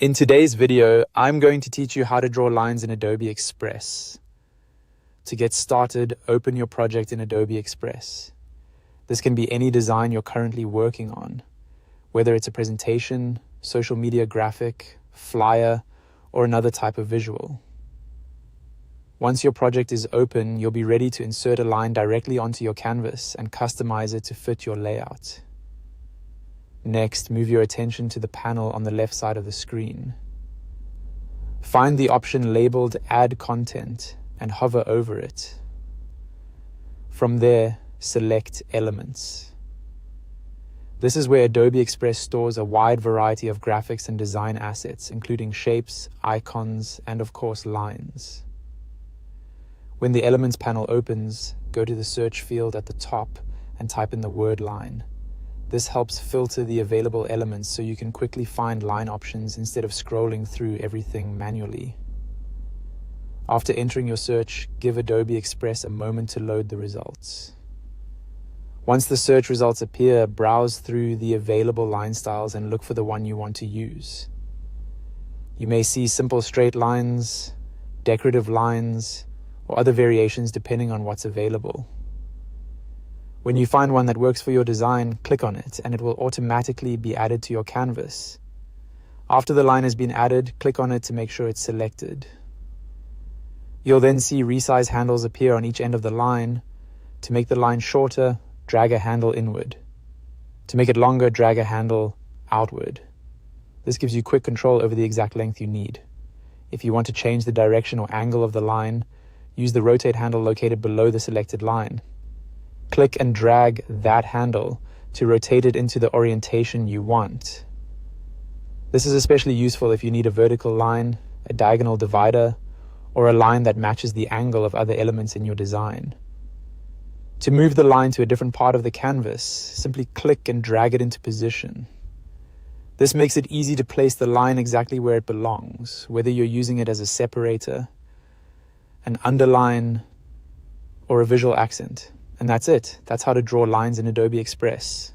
In today's video, I'm going to teach you how to draw lines in Adobe Express. To get started, open your project in Adobe Express. This can be any design you're currently working on, whether it's a presentation, social media graphic, flyer, or another type of visual. Once your project is open, you'll be ready to insert a line directly onto your canvas and customize it to fit your layout. Next, move your attention to the panel on the left side of the screen. Find the option labeled Add Content and hover over it. From there, select Elements. This is where Adobe Express stores a wide variety of graphics and design assets, including shapes, icons, and of course lines. When the Elements panel opens, go to the search field at the top and type in the word line. This helps filter the available elements so you can quickly find line options instead of scrolling through everything manually. After entering your search, give Adobe Express a moment to load the results. Once the search results appear, browse through the available line styles and look for the one you want to use. You may see simple straight lines, decorative lines, or other variations depending on what's available. When you find one that works for your design, click on it and it will automatically be added to your canvas. After the line has been added, click on it to make sure it's selected. You'll then see resize handles appear on each end of the line. To make the line shorter, drag a handle inward. To make it longer, drag a handle outward. This gives you quick control over the exact length you need. If you want to change the direction or angle of the line, use the rotate handle located below the selected line. Click and drag that handle to rotate it into the orientation you want. This is especially useful if you need a vertical line, a diagonal divider, or a line that matches the angle of other elements in your design. To move the line to a different part of the canvas, simply click and drag it into position. This makes it easy to place the line exactly where it belongs, whether you're using it as a separator, an underline, or a visual accent. And that's it. That's how to draw lines in Adobe Express.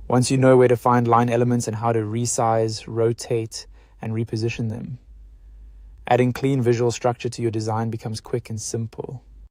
Once you know where to find line elements and how to resize, rotate, and reposition them, adding clean visual structure to your design becomes quick and simple.